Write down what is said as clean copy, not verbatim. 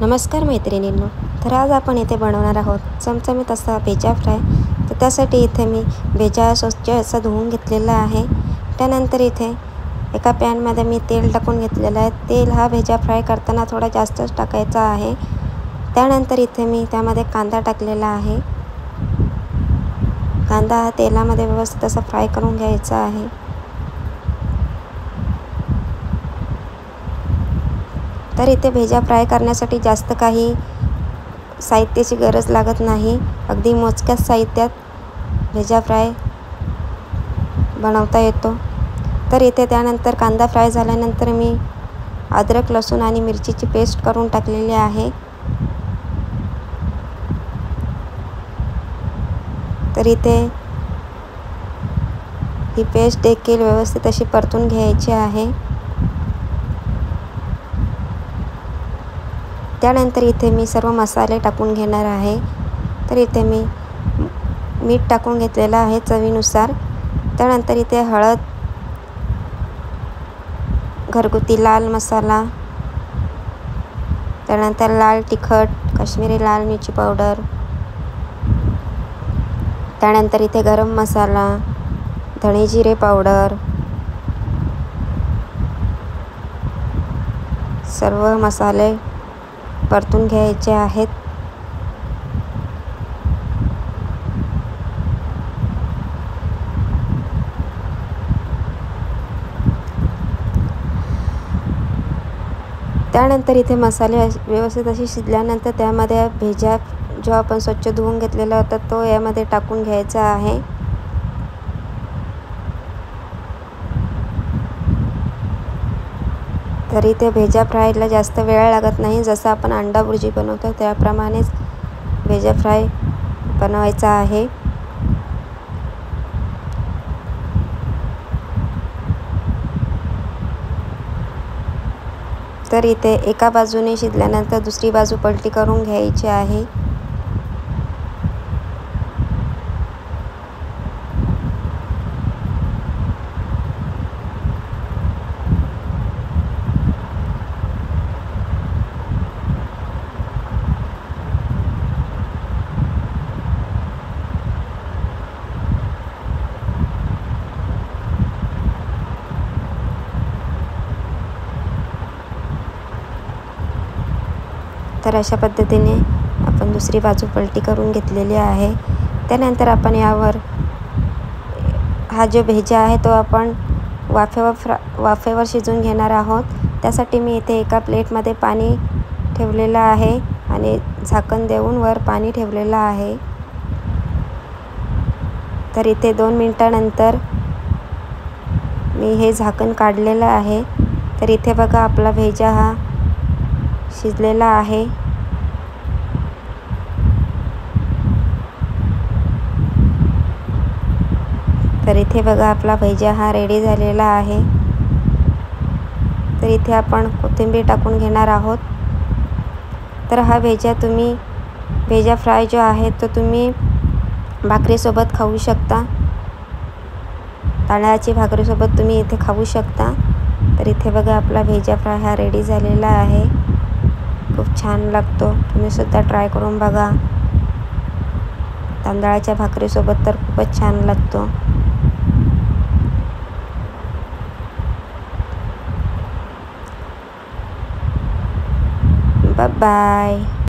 नमस्कार मैत्रिणींनो. तर आज आपण इथे बनवणार आहोत चमचमीत असा भेजा फ्राय. तर त्यासाठी इथे मी भेजा स्वच्छ असा धुवून घेतलेला आहे. त्यानंतर इथे एका पॅनमध्ये मी तेल टाकून घेतलेलं आहे. तेल हा भेजा फ्राय करताना थोडा जास्तच टाकायचा आहे. त्यानंतर इथे मी त्यामध्ये कांदा टाकलेला आहे. कांदा हा तेलामध्ये व्यवस्थित असा फ्राय करून घ्यायचा आहे. तर इथे भेजा फ्राय करण्यासाठी जास्त काही साहित्याची गरज लागत नाही. अगदी मोजक्याच साहित्यात भेजा फ्राय बनवता येतो. तर इथे त्यानंतर कांदा फ्राय झाल्यानंतर मी अद्रक, लसूण आणि मिरचीची पेस्ट करून टाकलेली आहे. तर इथे ही पेस्ट देखील व्यवस्थित अशी परतून घ्यायची आहे. त्यानंतर इथे मी सर्व मसाले टाकून घेणार आहे. तर इथे मी मीठ टाकून घेतलेलं आहे चवीनुसार. त्यानंतर इथे हळद, घरगुती लाल मसाला, त्यानंतर लाल तिखट, काश्मीरी लाल मिरची पावडर, त्यानंतर इथे गरम मसाला, धणे जिरे पावडर, सर्व मसाले परतून घ्यायचे आहेत. त्यानंतर इथे मसाले व्यवस्थित अशी शिजल्यानंतर त्यामध्ये भेजा जो आपण स्वच्छ धुवून घेतलेला होता तो यामध्ये टाकून घ्यायचा आहे. तर इथे भेजा फ्रायला जास्त वेळ लागत नाही. जसं आपण अंडा भुर्जी बनवतो त्याप्रमाणेच भेजा फ्राय बनवायचा आहे. तर इथे एका बाजूने शिजल्यानंतर दुसरी बाजू पलटी करून घ्यायची आहे. तर अशा पद्धतीने आपण दुसरी बाजू पलटी करून घेतलेली आहे. त्यानंतर आपण यावर हा जो भेजा आहे तो आपण वाफेवर शिजवून घेणार आहोत. त्यासाठी मी इथे एका प्लेटमध्ये पाणी ठेवलेलं आहे आणि झाकण देऊन वर पाणी ठेवलेलं आहे. तर इथे 2 मिनिटानंतर मी हे झाकण काढलेलं आहे. तर इथे बघा आपला भेजा हा शिजलेला आहे. तर इथे बघा आपला भेजा हा रेडी झालेला आहे. तर इथे आपण कोथिंबीर टाकून घेणार आहोत. तर हा भेजा फ्राय जो आहे तो तुम्ही भाकरीसोबत खाऊ शकता. तांदळाची भाकरीसोबत तुम्ही इथे खाऊ शकता. तर इथे बघा आपला भेजा फ्राय हा रेडी झालेला आहे. खूप छान लागतो. तुम्ही सुद्धा ट्राय करून बघा. तांदळाच्या भाकरीसोबत तर खूपच छान लागतो. Bye bye.